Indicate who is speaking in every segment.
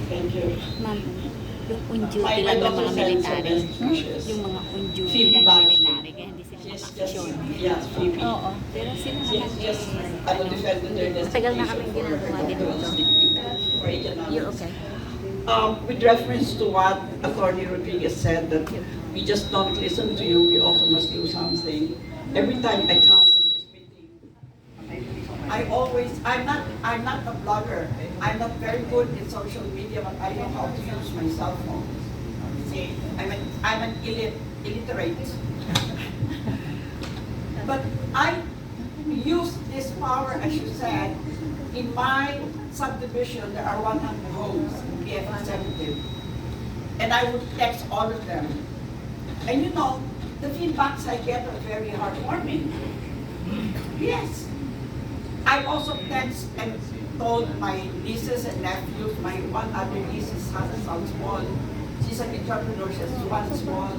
Speaker 1: Thank you.
Speaker 2: Ma'am, yung on-duty lang ng mga military. Yung mga on-duty lang ng military, kaya hindi sila makaksyon.
Speaker 1: Yeah, Phoebe.
Speaker 2: Oo, pero sila naman
Speaker 1: Just, defended their destination.
Speaker 2: tagal na kami ginagawa din ito. You're okay.
Speaker 1: With reference to what Attorney Rodriguez said, that we just don't listen to you, we also must do something. Every time I come from this meeting, I'm not a blogger. I'm not very good in social media, but I know how to use my cell phone. See, I'm an illiterate. But I use this power, as you said, in my subdivision. There are 100 homes in PF Executive. And I would text all of them. And you know, the feedbacks I get are very heartwarming. Yes. I also text and told my nieces and nephews, my one other niece has a small, she's an entrepreneur, she has one small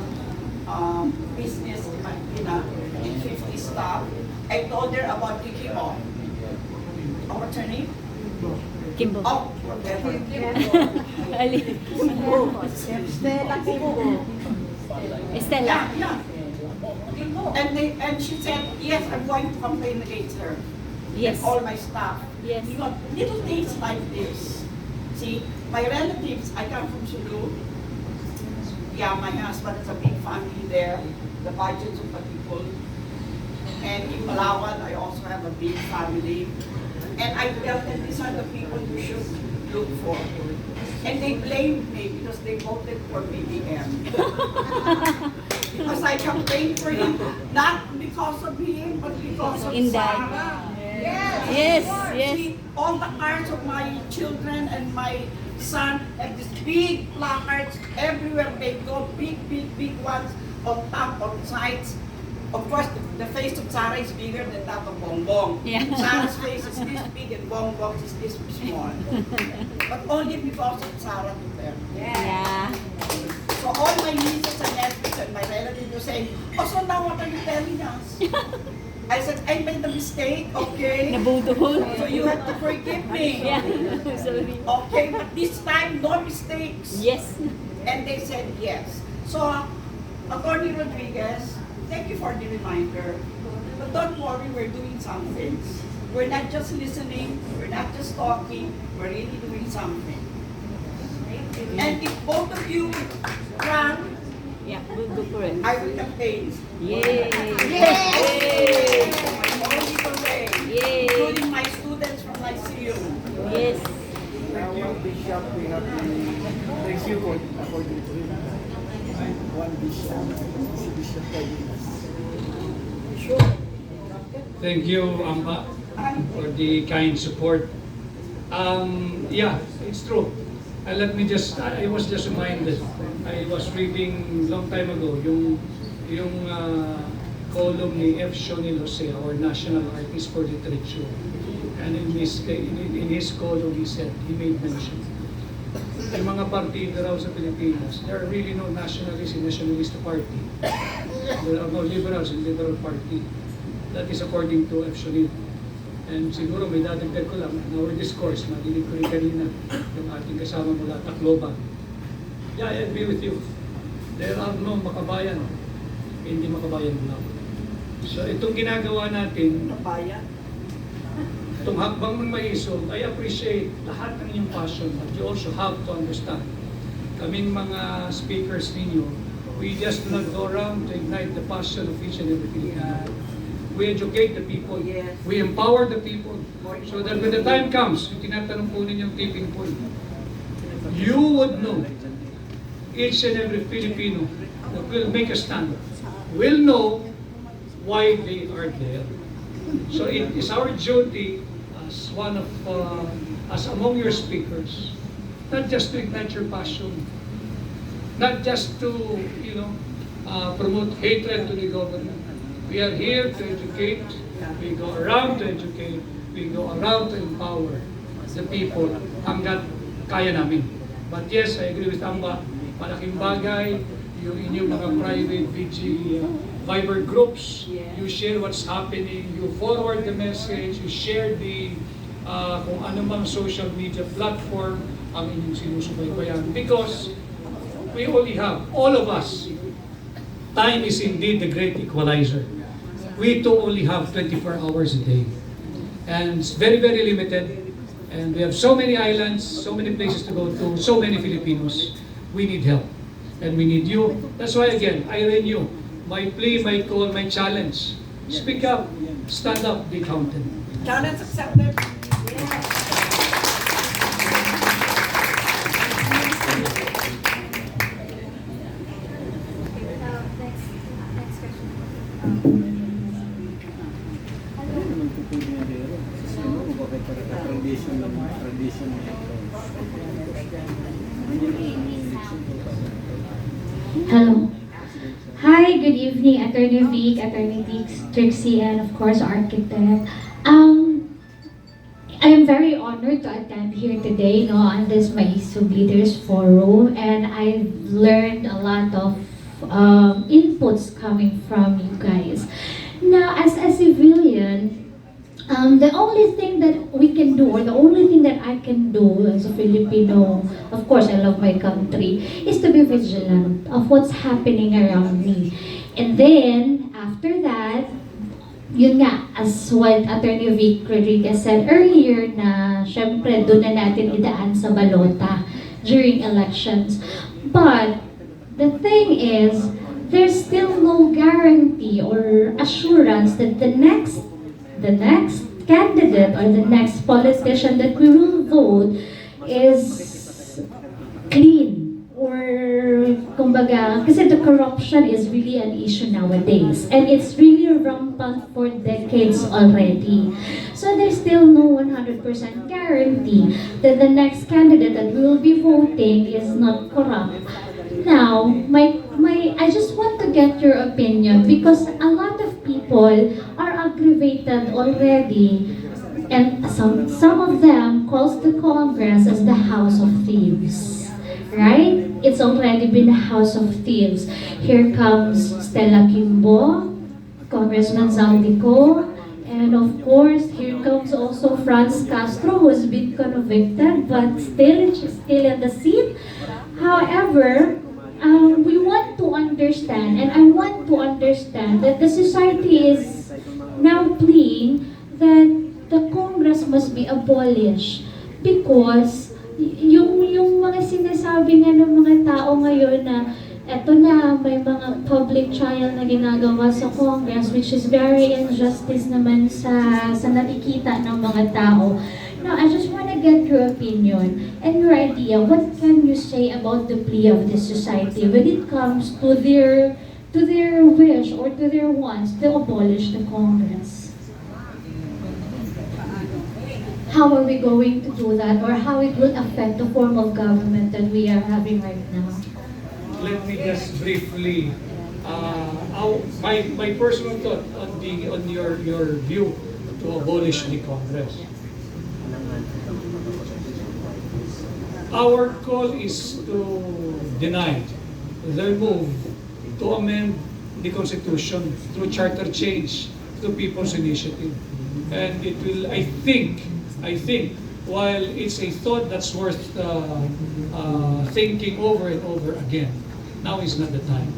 Speaker 1: business in 50 staff. I told her about the Quimbo. What's her name?
Speaker 2: Quimbo.
Speaker 1: Oh, whatever.
Speaker 2: Estela.
Speaker 1: Yeah. And she said, yes, I'm going to campaign against her.
Speaker 2: Yes.
Speaker 1: And all my staff.
Speaker 2: Yes.
Speaker 1: You know, little things like this. See, my relatives, I come from Sulu. Yeah, my husband has a big family there. The budgets of the people. And in Palawan, I also have a big family. And I felt that these are the people you should look for. And they blamed me because they voted for BBM. Because I campaigned for him, not because of him, but because of Sarah.
Speaker 2: Yes.
Speaker 1: See, all the cards of my children and my son have these big placards everywhere they go, big ones on top, on sides. Of course, the face of Sarah is bigger than that of Bongbong.
Speaker 2: Yeah.
Speaker 1: Sarah's face is this big and Bongbong's is this small. But only because of Sarah to them.
Speaker 2: Yeah.
Speaker 1: So all my nieces and nephews and my relatives were saying, oh, so now what are you telling us? I said, I made a mistake, okay?
Speaker 2: Nabuduhol.
Speaker 1: So you have to forgive me.
Speaker 2: Yeah. Sorry.
Speaker 1: Okay, but this time, no mistakes.
Speaker 2: Yes.
Speaker 1: And they said yes. So, Attorney Rodriguez, thank you for the reminder. But don't worry, we're doing some things. We're not just listening, we're not just talking, we're really doing something. And if both of you run,
Speaker 2: Yeah, we'll go for it.
Speaker 1: I will campaign.
Speaker 2: Yay!
Speaker 1: Yay! My own little way.
Speaker 2: Yay!
Speaker 1: Including my students from Lyceum.
Speaker 2: Yes.
Speaker 3: Thank you, Bishop. We have to thank you for according to him. One Bishop, si Bishop Cardenas.
Speaker 1: Sure.
Speaker 4: Thank you, Amba, for the kind support. Yeah, it's true. Let me just, I was just reminded, I was reading long time ago, yung column ni F. Shoni Lose, our national artist for literature. And in his column, he said, he made mention, yung mga partido raw sa Pilipinas, there are really no nationalists in nationalist party. There are no liberals in liberal party. That is according to F. Shoni. And siguro may dadagdag ko lang, in our discourse, madinig ko rin kanina, yung ating kasama mula Tacloban. Yeah, I agree with you. There are no makabayan, hindi makabayan lang. So itong ginagawa natin,
Speaker 1: Bayan.
Speaker 4: itong hakbang ng maisog, I appreciate lahat ng inyong passion, but you also have to understand, kaming mga speakers ninyo, we just do not go around to ignite the passion of each and every Filipino. We educate the people.
Speaker 1: Yes.
Speaker 4: We empower the people. So that when the time comes, yung tinatanong po ninyong tipping point, you would know, each and every Filipino that will make a stand, will know why they are there. So it is our duty as one of, as among your speakers, not just to ignite your passion, not just to, promote hatred to the government. We are here to educate, we go around to educate, we go around to empower the people hanggat kaya namin. But yes, I agree with Tamba, malaking bagay, yung inyong mga private VG Viber groups, you share what's happening, you forward the message, you share the kung ano mang social media platform ang inyong sinusubaybayan. Because we only have, all of us, time is indeed the great equalizer. We too only have 24 hours a day. And it's very, very limited. And we have so many islands, so many places to go to, so many Filipinos. We need help. And we need you. That's why again, I renew my plea, my call, my challenge. Speak up, stand up, be counted.
Speaker 1: Challenge accepted.
Speaker 5: Hello. Hi, good evening, Attorney Vic, Attorney Trixie, and of course, Architect. I am very honored to attend here today, on this Maisog Leaders Forum, and I've learned a lot of inputs coming from you guys. Now, as a civilian, the only thing that we can do, or the only thing that I can do as a Filipino, of course I love my country, is to be vigilant of what's happening around me. And then, after that, yun nga, as what Attorney Vic Rodriguez said earlier, na syempre doon na natin idaan sa balota during elections. But, the thing is, there's still no guarantee or assurance that the next candidate or the next politician that we will vote is clean, or kumbaga, kasi the corruption is really an issue nowadays, and it's really rampant for decades already. So there's still no 100% guarantee that the next candidate that we will be voting is not corrupt. Now, I just want to get your opinion, because a lot of people are aggravated already, and some of them calls the Congress as the House of Thieves, right? It's already been a House of Thieves. Here comes Stella Quimbo, Congressman Zaldico, and of course, here comes also Castro, who's been convicted, but still in the seat. However, we want to understand, and I want to understand that the society is now pleading that the Congress must be abolished, because yung mga sinasabi nga ng mga tao ngayon na eto na, may mga public trial na ginagawa sa Congress, which is very injustice naman sa nakikita ng mga tao. Now, I just want to get your opinion and your idea. What can you say about the plea of this society when it comes to their wish or to their wants to abolish the Congress? How are we going to do that, or how it will affect the form of government that we are having right now?
Speaker 4: Let me just briefly, my personal thought on your view to abolish the Congress. Our call is to deny the move to amend the Constitution through charter change to people's initiative. And it will, I think, while it's a thought that's worth thinking over and over again, now is not the time.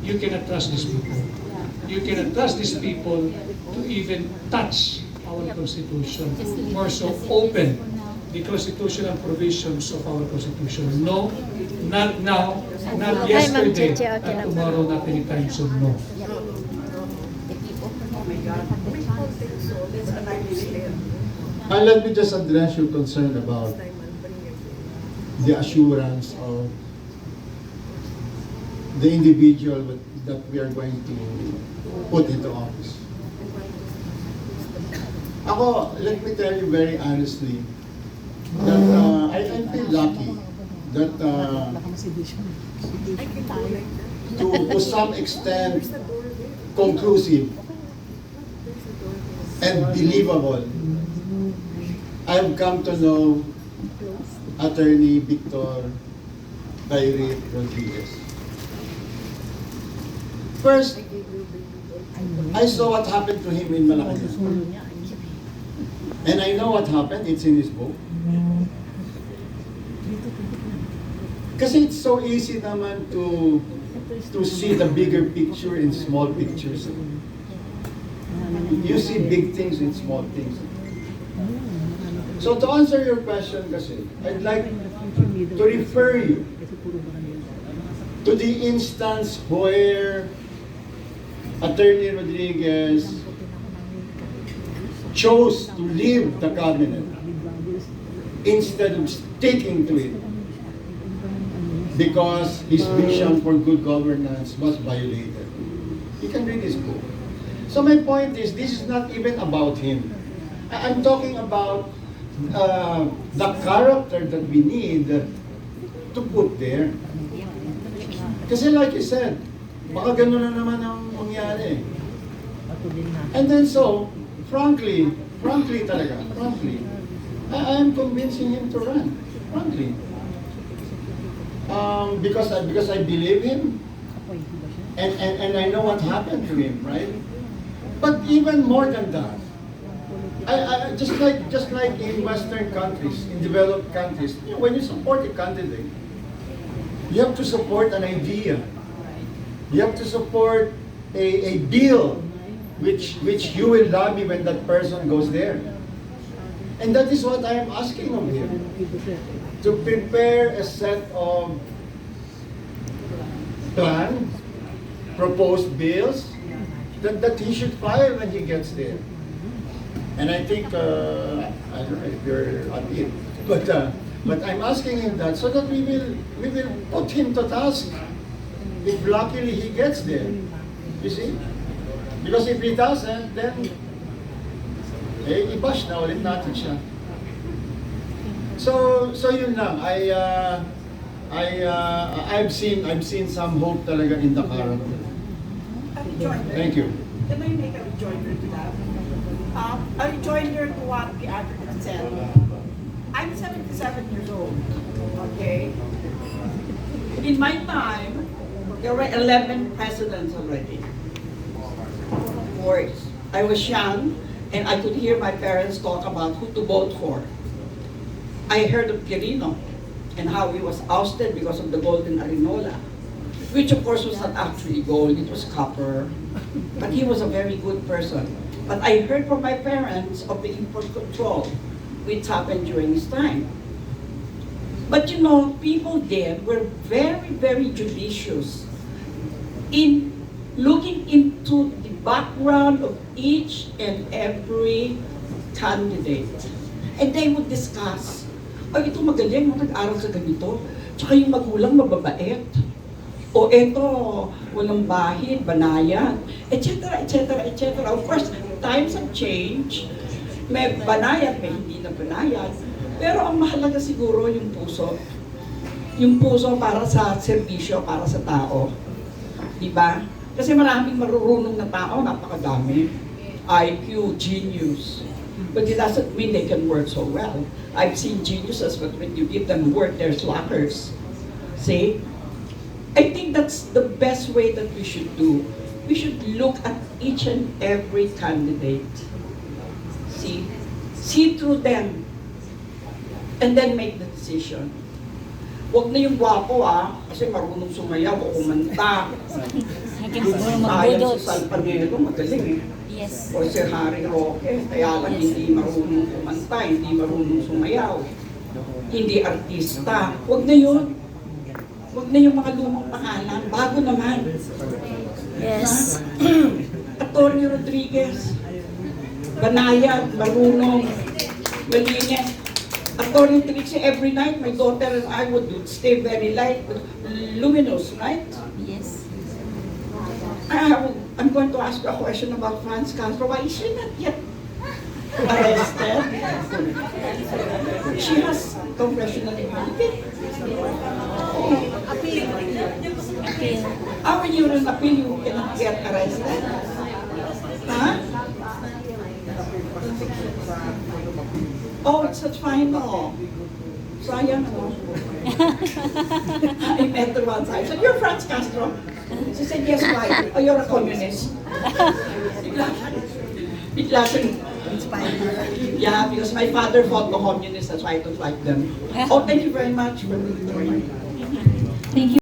Speaker 4: You cannot trust these people. You cannot trust these people to even touch our Constitution, more so open the constitutional provisions of our Constitution. No, not now, not yesterday, and tomorrow, not anytime soon, no.
Speaker 6: Let me just address your concern about the assurance of the individual that we are going to put into office. Let me tell you very honestly that I feel lucky that to some extent conclusive and believable, I have come to know Attorney Victor Rodriguez. First, I saw what happened to him in Malacanang. And I know what happened, it's in his book. Kasi it's so easy naman to see the bigger picture in small pictures. You see big things in small things. So to answer your question kasi, I'd like to refer you to the instance where Attorney Rodriguez chose to leave the cabinet instead of sticking to it because his vision for good governance was violated. You can read his book. So my point is, this is not even about him. I'm talking about the character that we need to put there. Kasi like you said, baka gano'n na naman ang mangyari. And then so, frankly, I am convincing him to run. Frankly. Because I believe him, and I know what happened to him, right? But even more than that, I just like in Western countries, in developed countries, you know, when you support a candidate, you have to support an idea. You have to support a bill which you will lobby when that person goes there. And that is what I am asking of him. To prepare a set of plan, proposed bills that he should file when he gets there. And I think, I don't know if you're on it, but I'm asking him that so that we will put him to task if luckily he gets there. You see? Because if he doesn't, then i-bash na ulit natin siya. So yun lang. I've seen some hope talaga in the character. Thank you.
Speaker 1: Can I make a rejoinder to that? A rejoinder to what the advocate said. I'm 77 years old, okay? In my time, there were 11 presidents already. I was young, and I could hear my parents talk about who to vote for. I heard of Quirino and how he was ousted because of the golden arinola, which of course was not actually gold, it was copper. But he was a very good person. But I heard from my parents of the import control, which happened during his time. But you know, people then were very, very judicious in looking into the background of each and every candidate. And they would discuss, ay, ito magaling, nag-aral sa ganito. Tsaka yung magulang mababait. O eto, walang bahid, banayad, etc., etc., etc. Of course, times have changed. May banayad, may hindi na banayad. Pero ang mahalaga siguro yung puso. Yung puso para sa serbisyo, para sa tao. Diba? Kasi maraming marurunong na tao, napakadami. IQ, genius. But it doesn't mean they can work so well. I've seen geniuses, but when you give them work, they're slackers. See? I think that's the best way that we should do. We should look at each and every candidate. See through them. And then make the decision. Huwag na yung gwapo kasi marunong sumayaw o kumanta. Ayan si Salpanelo, magaling
Speaker 2: Yes.
Speaker 1: O si Harry Roque, kaya lang hindi marunong kumanta, hindi marunong sumayaw. Hindi artista. Huwag na yun. Huwag na yung mga lumang pangalan. Bago naman.
Speaker 2: Yes.
Speaker 1: Atty. Rodriguez, banayad, marunong, malinis. Atty. Trixie, every night my daughter and I would stay very light, luminous, right?
Speaker 2: Yes.
Speaker 1: I'm going to ask you a question about Franz Castro. Why is she not yet arrested? She has congressional immunity.
Speaker 2: Appeal.
Speaker 1: When you're in appeal, you cannot get arrested. Huh? Oh, it's at final. Sayang, no? I met her one time. So you're Franz Castro? She said, yes, why? Oh, you're a communist. Bigla siyang Yeah, because my father fought the communists, that's why I don't like them. Oh, thank you very much for the
Speaker 5: Thank you.